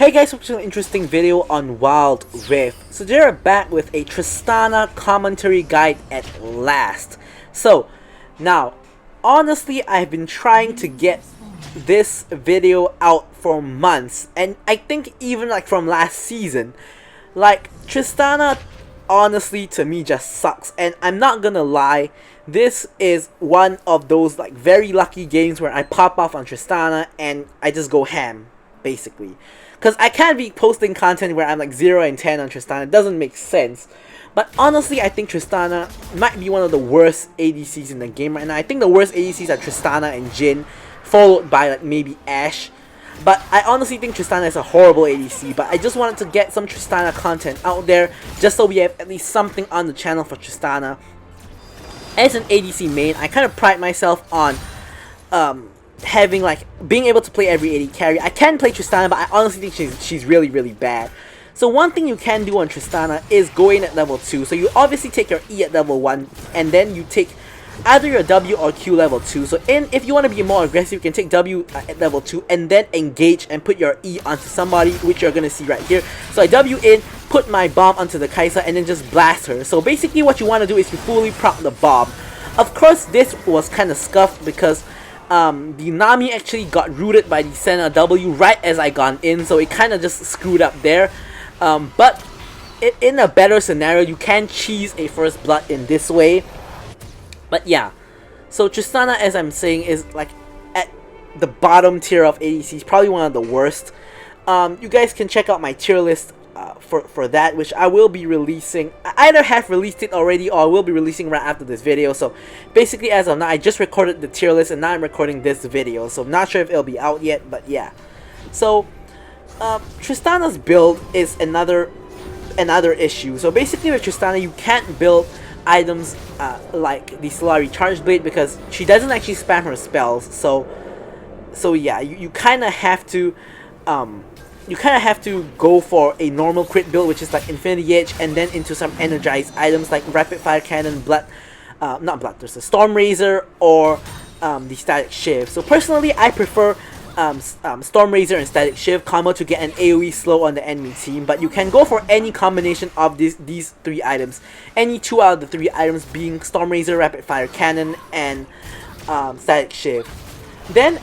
Hey guys, welcome to an interesting video on Wild Rift. So they're back with a Tristana commentary guide at last. So, now, honestly, I've been trying to get this video out for months, and I think even like from last season. Like, Tristana, honestly, to me just sucks, and I'm not gonna lie, this is one of those like very lucky games where I pop off on Tristana and I just go ham, basically. Because I can't be posting content where I'm like 0 and 10 on Tristana. It doesn't make sense. But honestly, I think Tristana might be one of the worst ADCs in the game right now. I think the worst ADCs are Tristana and Jhin, followed by like maybe Ashe. But I honestly think Tristana is a horrible ADC. But I just wanted to get some Tristana content out there, just so we have at least something on the channel for Tristana. As an ADC main, I kind of pride myself on having like being able to play every AD carry. I can play Tristana, but I honestly think she's really bad. So one thing you can do on Tristana is go in at level 2. So you obviously take your E at level 1, and then you take either your W or Q level 2. So if you want to be more aggressive, you can take W at level 2 and then engage and put your E onto somebody, which you're gonna see right here. So I W in, put my bomb onto the Kai'Sa, and then just blast her. So basically what you want to do is you fully prop the bomb. Of course, this was kind of scuffed because the Nami actually got rooted by the Senna W right as I gone in, so it kind of just screwed up there. But in a better scenario, you can cheese a first blood in this way. But yeah, so Tristana, as I'm saying, is like at the bottom tier of ADCs, probably one of the worst. You guys can check out my tier list for that, which I will be releasing. I either have released it already or I will be releasing right after this video. So basically, as of now, I just recorded the tier list and now I'm recording this video, so I'm not sure if it'll be out yet, but yeah. So Tristana's build is another issue. So basically with Tristana, you can't build items like the Solari Charge Blade because she doesn't actually spam her spells. So yeah, you kind of have to go for a normal crit build, which is like Infinity Edge, and then into some energized items like Rapid Fire Cannon, Storm Razor, or the Static Shiv. So personally, I prefer Storm Razor and Static Shiv combo to get an AoE slow on the enemy team, but you can go for any combination of these three items. Any two out of the three items being Storm Razor, Rapid Fire Cannon, and Static Shiv. Then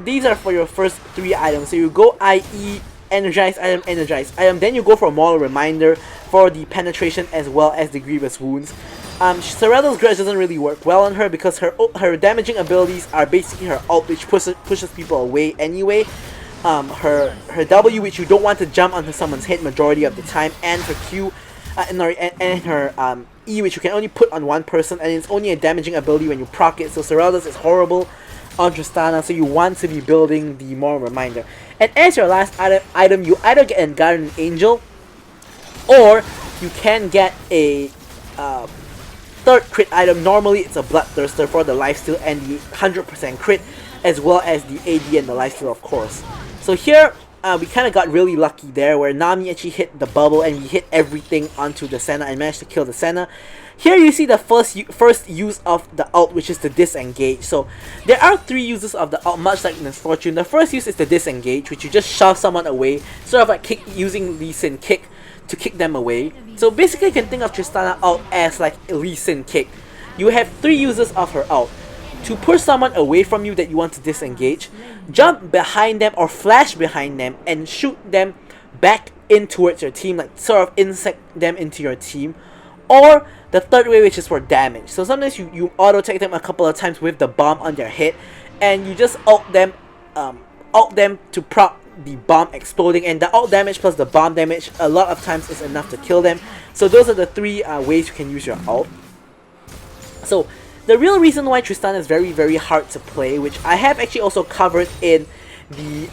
these are for your first three items. So you go IE, energized item, then you go for a Moral Reminder for the penetration as well as the Grievous Wounds. Sorello's Grudge doesn't really work well on her because her damaging abilities are basically her ult, which pushes people away anyway. Her W, which you don't want to jump onto someone's head majority of the time, and her Q, and her E, which you can only put on one person, and it's only a damaging ability when you proc it. So Sorello's is horrible on Tristana, so you want to be building the Moral Reminder. And as your last item, you either get a Guardian Angel, or you can get a third crit item. Normally it's a Bloodthirster for the lifesteal and the 100% crit, as well as the AD and the lifesteal, of course. So here we kind of got really lucky there, where Nami actually hit the bubble and we hit everything onto the Senna and managed to kill the Senna. Here you see the first use of the ult, which is the disengage. So there are three uses of the ult, much like Misfortune. The first use is the disengage, which you just shove someone away, sort of like using Lee Sin kick to kick them away. So basically you can think of Tristana ult as like a Lee Sin kick. You have three uses of her ult: to push someone away from you that you want to disengage, jump behind them or flash behind them and shoot them back in towards your team, like sort of insect them into your team, or the third way, which is for damage. So sometimes you auto-attack them a couple of times with the bomb on their head, and you just ult them to prop the bomb exploding, and the ult damage plus the bomb damage a lot of times is enough to kill them. So those are the three ways you can use your ult. So the real reason why Tristana is very hard to play, which I have actually also covered in the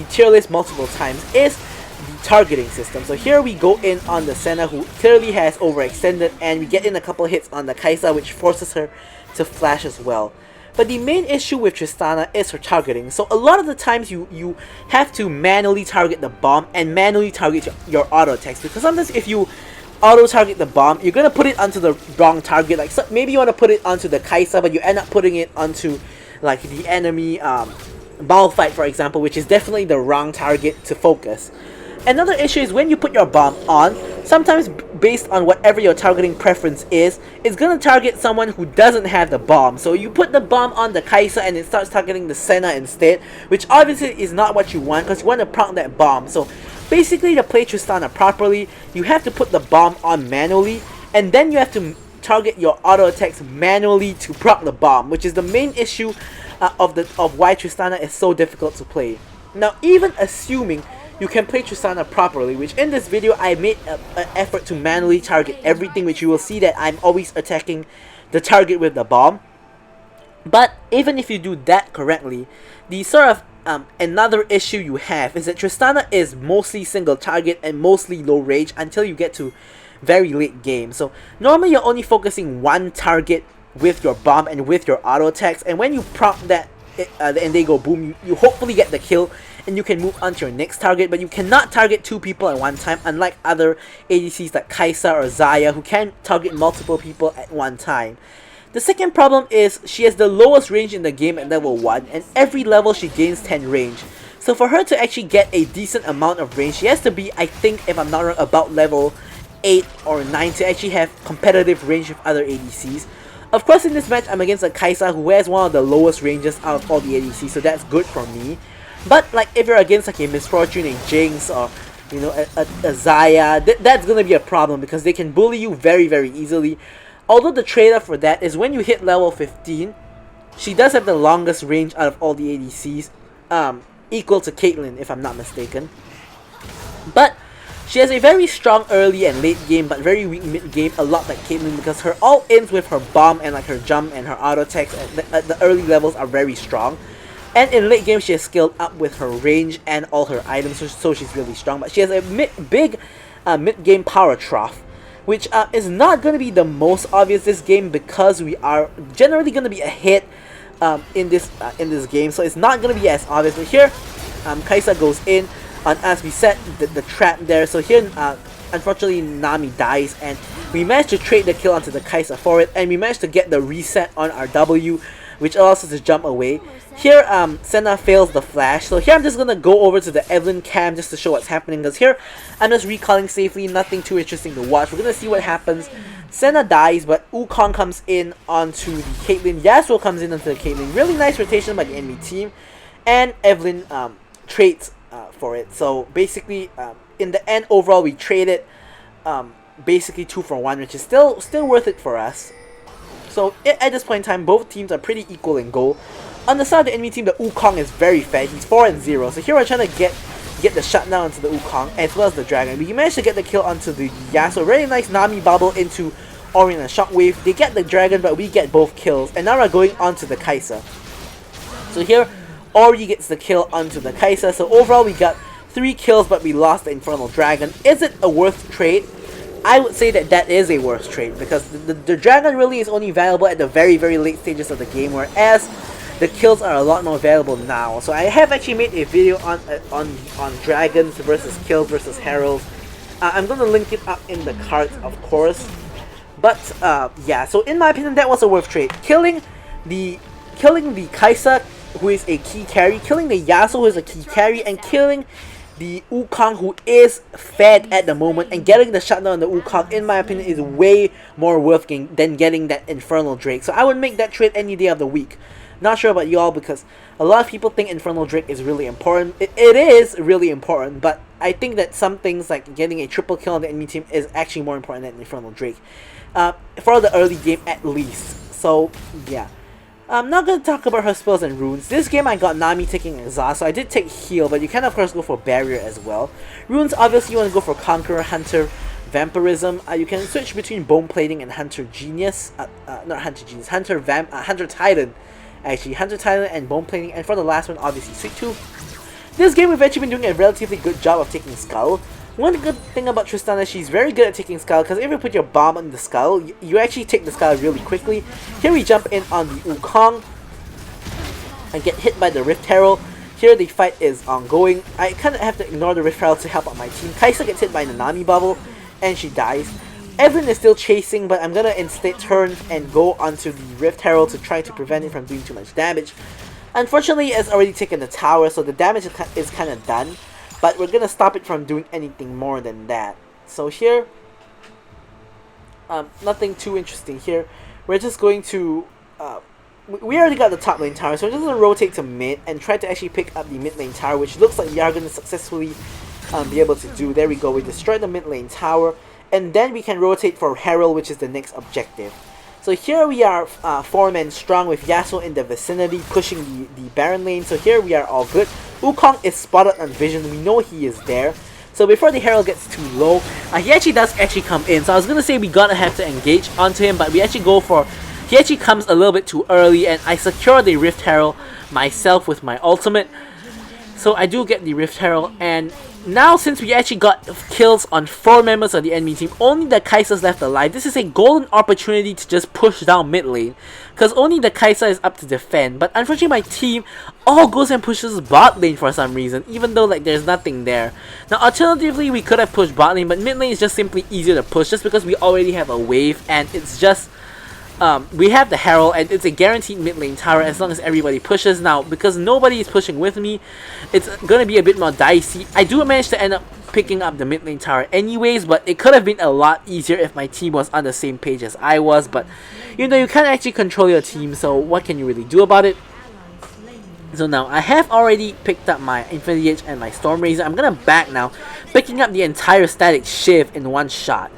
tier list multiple times, is the targeting system. So here we go in on the Senna, who clearly has overextended, and we get in a couple hits on the Kai'Sa, which forces her to flash as well. But the main issue with Tristana is her targeting. So a lot of the times you have to manually target the bomb and manually target your auto attacks, because sometimes if you auto target the bomb, you're gonna put it onto the wrong target. Like, so maybe you want to put it onto the Kai'Sa, but you end up putting it onto like the enemy ball fight, for example, which is definitely the wrong target to focus. Another issue is when you put your bomb on, sometimes based on whatever your targeting preference is, it's gonna target someone who doesn't have the bomb. So you put the bomb on the Kai'Sa and it starts targeting the Senna instead, which obviously is not what you want because you want to proc that bomb. So basically, to play Tristana properly, you have to put the bomb on manually, and then you have to target your auto attacks manually to proc the bomb, which is the main issue of why Tristana is so difficult to play. Now, even assuming you can play Tristana properly, which in this video I made an effort to manually target everything, which you will see that I'm always attacking the target with the bomb. But even if you do that correctly, the sort of another issue you have is that Tristana is mostly single target and mostly low range until you get to very late game. So normally you're only focusing one target with your bomb and with your auto attacks, and when you proc that and they go boom, you hopefully get the kill and you can move on to your next target. But you cannot target two people at one time, unlike other ADCs like Kai'Sa or Xayah, who can target multiple people at one time. The second problem is she has the lowest range in the game at level 1, and every level she gains 10 range. So for her to actually get a decent amount of range, she has to be, I think if I'm not wrong, about level 8 or 9 to actually have competitive range with other ADCs. Of course, in this match I'm against a Kai'Sa who has one of the lowest ranges out of all the ADCs, so that's good for me. But like if you're against like a Misfortune, a Jinx, or you know a Xayah, that's gonna be a problem because they can bully you very easily. Although the trade-off for that is when you hit level 15, she does have the longest range out of all the ADCs, equal to Caitlyn if I'm not mistaken. But she has a very strong early and late game, but very weak mid game, a lot like Caitlyn, because her all-ins with her bomb and like her jump and her auto attacks at the early levels are very strong. And in late game, she has scaled up with her range and all her items, so she's really strong. But she has a big mid-game power trough, which is not going to be the most obvious this game because we are generally going to be ahead in this game. So it's not going to be as obvious. But here, Kai'Sa goes in on us. We set the trap there. So here, unfortunately, Nami dies, and we managed to trade the kill onto the Kai'Sa for it, and we managed to get the reset on our W, which allows us to jump away. Here, Senna fails the flash. So here I'm just gonna go over to the Evelyn cam just to show what's happening, because here I'm just recalling safely, nothing too interesting to watch. We're gonna see what happens. Senna dies, but Wukong comes in onto the Caitlyn. Yasuo comes in onto the Caitlyn. Really nice rotation by the enemy team, and Evelyn trades for it. So basically, in the end, overall we traded basically 2 for 1, which is still worth it for us. So at this point in time, both teams are pretty equal in goal. On the side of the enemy team, the Wukong is very fat. He's 4-0. So here we're trying to get the shutdown onto the Wukong as well as the Dragon. We managed to get the kill onto the Yasuo. Very nice Nami bubble into Ori and Shockwave. They get the Dragon, but we get both kills. And now we're going on to the Kai'Sa. So here, Ori gets the kill onto the Kai'Sa. So overall, we got 3 kills, but we lost the Infernal Dragon. Is it a worth trade? I would say that is a worse trade, because the Dragon really is only valuable at the very late stages of the game, whereas the kills are a lot more valuable now. So I have actually made a video on Dragons versus Kills versus Heralds. I'm going to link it up in the cards, of course. But yeah, so in my opinion, that was a worth trade. Killing the Kai'Sa, who is a key carry, killing the Yasuo, who is a key carry, and killing the Wukong, who is fed at the moment, and getting the shutdown on the Wukong, in my opinion, is way more worth than getting that Infernal Drake. So I would make that trade any day of the week. Not sure about y'all, because a lot of people think Infernal Drake is really important. It is really important, but I think that some things like getting a triple kill on the enemy team is actually more important than Infernal Drake. For the early game at least. So yeah. I'm not going to talk about her spells and runes. This game I got Nami taking Exhaust, so I did take Heal, but you can of course go for Barrier as well. Runes, obviously you want to go for Conqueror, Hunter, Vampirism. You can switch between Bone Plating and Hunter Genius. Not Hunter Genius, Hunter Titan. Actually, Hunter Titan and Bone Plating, and for the last one, obviously Sweet Tooth. This game we've actually been doing a relatively good job of taking Skull. One good thing about Tristana, she's very good at taking Skull, because if you put your bomb on the Skull, you actually take the Skull really quickly. Here we jump in on the Wukong and get hit by the Rift Herald. Here the fight is ongoing. I kind of have to ignore the Rift Herald to help out my team. Kai'Sa gets hit by the Nami bubble and she dies. Evelyn is still chasing, but I'm gonna instead turn and go onto the Rift Herald to try to prevent it from doing too much damage. Unfortunately, it's already taken the tower, so the damage is kind of done. But we're gonna stop it from doing anything more than that. So here, nothing too interesting here. We're just going to, we already got the top lane tower, so we're just gonna rotate to mid and try to actually pick up the mid lane tower, which looks like we are gonna successfully be able to do. There we go. We destroyed the mid lane tower, and then we can rotate for Herald, which is the next objective. So here we are 4 men strong with Yasuo in the vicinity pushing the Baron lane. So here we are all good. Wukong is spotted on vision. We know he is there. So before the Herald gets too low, he actually does come in. So I was going to say we gonna have to engage onto him, but we actually go for... He actually comes a little bit too early, and I secure the Rift Herald myself with my ultimate. So I do get the Rift Herald, and now since we actually got kills on 4 members of the enemy team, only the Kai'Sa's left alive. This is a golden opportunity to just push down mid lane, because only the Kai'Sa is up to defend. But unfortunately my team all goes and pushes bot lane for some reason, even though like there's nothing there. Now alternatively we could have pushed bot lane, but mid lane is just simply easier to push just because we already have a wave, and it's just... we have the Herald, and it's a guaranteed mid lane tower as long as everybody pushes. Now, because nobody is pushing with me, it's gonna be a bit more dicey. I do manage to end up picking up the mid lane tower anyways, but it could have been a lot easier if my team was on the same page as I was. But, you know, you can't actually control your team, so what can you really do about it? So now, I have already picked up my Infinity Edge and my Storm Razor. I'm gonna back now, picking up the entire Static Shift in one shot.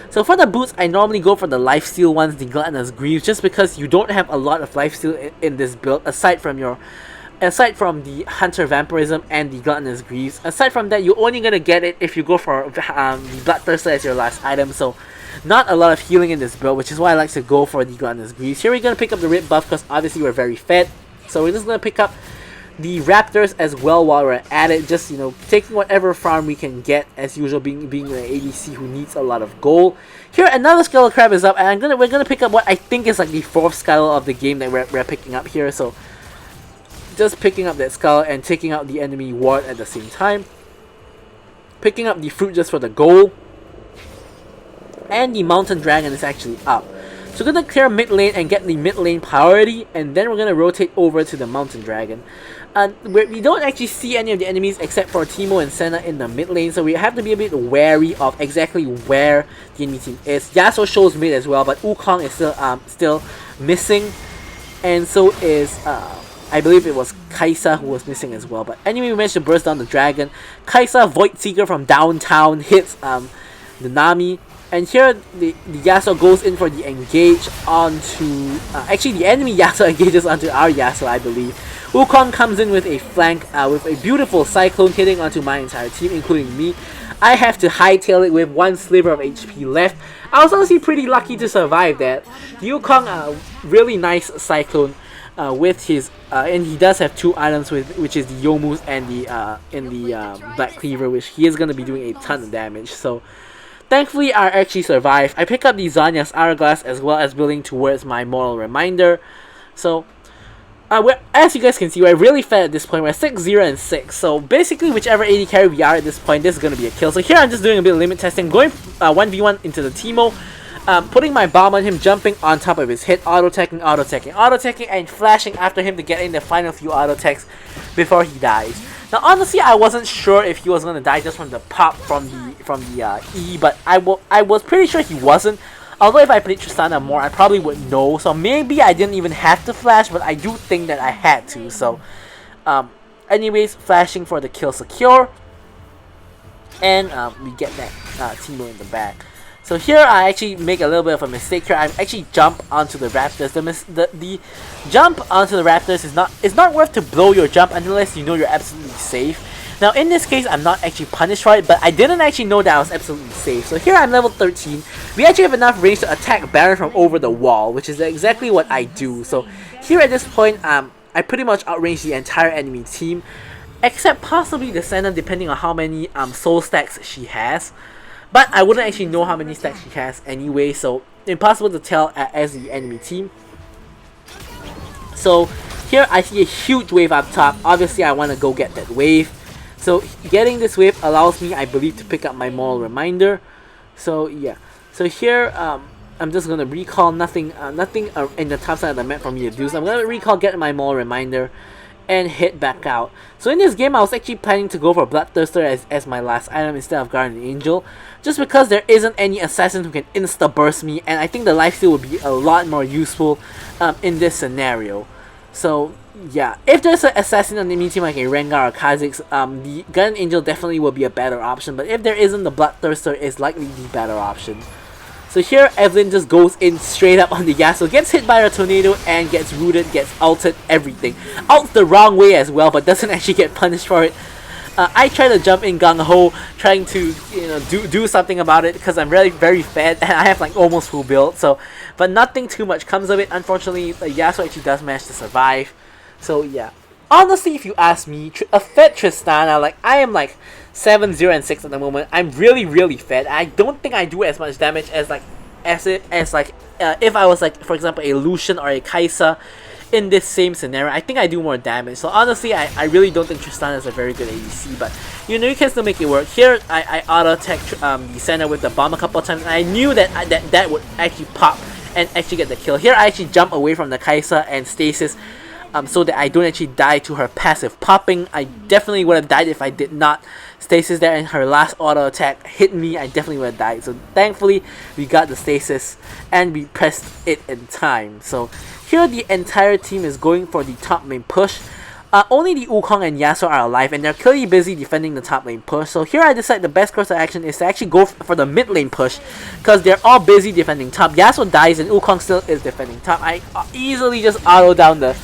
So for the boots, I normally go for the lifesteal ones, the Gluttonous Greaves, just because you don't have a lot of lifesteal in this build, aside from the Hunter Vampirism and the Gluttonous Greaves. Aside from that, you're only gonna get it if you go for the Bloodthirster as your last item, so not a lot of healing in this build, which is why I like to go for the Gluttonous Greaves. Here we're gonna pick up the Rip buff, because obviously we're very fed, so we're just gonna pick up the Raptors as well while we're at it, just, you know, taking whatever farm we can get as usual, being an ADC who needs a lot of gold. Here another Skull Crab is up, and we're gonna pick up what I think is like the 4th skull of the game that we're picking up here. So just picking up that skull and taking out the enemy ward at the same time, picking up the fruit just for the gold, and the Mountain Dragon is actually up. So we're gonna clear mid lane and get the mid lane priority, and then we're gonna rotate over to the Mountain Dragon. We don't actually see any of the enemies except for Teemo and Senna in the mid lane, so we have to be a bit wary of exactly where the enemy team is. Yasuo shows mid as well, but Wukong is still missing, and so is I believe it was Kai'Sa who was missing as well. But anyway, we managed to burst down the dragon. Kai'Sa Void Seeker from downtown hits the Nami. And here, the Yasuo goes in for the engage onto... actually, the enemy Yasuo engages onto our Yasuo, I believe. Wukong comes in with a flank, with a beautiful Cyclone hitting onto my entire team, including me. I have to hightail it with 1 sliver of HP left. I was honestly pretty lucky to survive that. Wukong, really nice Cyclone with his... and he does have 2 items, which is the Youmu's and the Black Cleaver, which he is going to be doing a ton of damage. So... thankfully, I actually survived. I pick up the Zanya's Hourglass as well as building towards my Moral Reminder. So, as you guys can see, we're really fed at this point. We're 6-0 and 6. So, basically, whichever AD carry we are at this point, this is going to be a kill. So, here I'm just doing a bit of limit testing. Going 1v1 into the Teemo. Putting my bomb on him, jumping on top of his head, auto-teching, and flashing after him to get in the final few auto-techs before he dies. Now, honestly, I wasn't sure if he was gonna die just from the pop from the E, but I was pretty sure he wasn't. Although if I played Tristana more, I probably would know. So maybe I didn't even have to flash, but I do think that I had to. So, anyways, flashing for the kill secure, and we get that Teemo in the back. So here I actually make a little bit of a mistake here. I actually jump onto the Raptors. The jump onto the Raptors is not worth to blow your jump unless you know you're absolutely safe. Now in this case I'm not actually punished for it, but I didn't actually know that I was absolutely safe. So here I'm level 13. We actually have enough range to attack Baron from over the wall, which is exactly what I do. So here at this point I pretty much outrange the entire enemy team, except possibly the Senna, depending on how many soul stacks she has. But I wouldn't actually know how many stacks she has anyway, so impossible to tell as the enemy team. So here I see a huge wave up top. Obviously I want to go get that wave. So getting this wave allows me, I believe, to pick up my Moral Reminder. So yeah. So here I'm just gonna recall nothing in the top side of the map for me to do. So I'm gonna recall, get my Moral Reminder, and head back out. So in this game, I was actually planning to go for Bloodthirster as my last item instead of Guardian Angel, just because there isn't any assassin who can insta-burst me, and I think the lifesteal would be a lot more useful in this scenario. So yeah, if there's an assassin on the enemy team like a Rengar or Kha'Zix, the Guardian Angel definitely will be a better option, but if there isn't, the Bloodthirster is likely the better option. So here, Evelyn just goes in straight up on the Yasuo, gets hit by a tornado and gets rooted, gets ulted, everything. Ults the wrong way as well, but doesn't actually get punished for it. I try to jump in gung-ho, trying to do something about it because I'm really very fed and I have like almost full build. So, but nothing too much comes of it. Unfortunately, the Yasuo actually does manage to survive. So yeah, honestly, if you ask me, a fed Tristana, like I am like 7, 0, and 6 at the moment. I'm really fed. I don't think I do as much damage as if I was like, for example, a Lucian or a Kai'Sa in this same scenario. I think I do more damage. So honestly, I really don't think Tristana is a very good ADC, but you can still make it work. Here, I auto attack the center with the bomb a couple of times, and I knew that would actually pop and actually get the kill. Here, I actually jump away from the Kai'Sa and stasis, so that I don't actually die to her passive popping. I definitely would have died if I did not stasis there, and her last auto attack hit me. I definitely would have died. So thankfully, we got the stasis and we pressed it in time. So here, the entire team is going for the top lane push. Only the Wukong and Yasuo are alive, and they're clearly busy defending the top lane push. So here I decide the best course of action is to actually go for the mid lane push, because they're all busy defending top. Yasuo dies and Wukong still is defending top. I easily just auto down the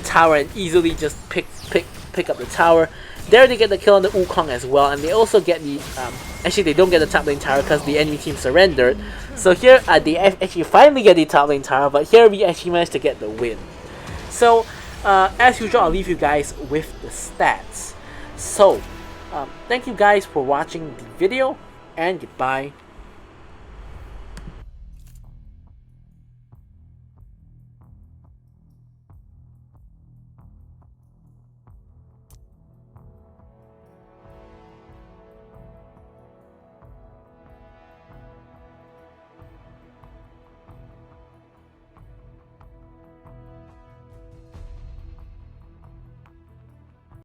tower and easily just pick up the tower. There they get the kill on the Wukong as well, and they also get the actually they don't get the top lane tower because the enemy team surrendered. So here they actually finally get the top lane tower, but here we actually managed to get the win. So as usual, I'll leave you guys with the stats. So thank you guys for watching the video, and goodbye.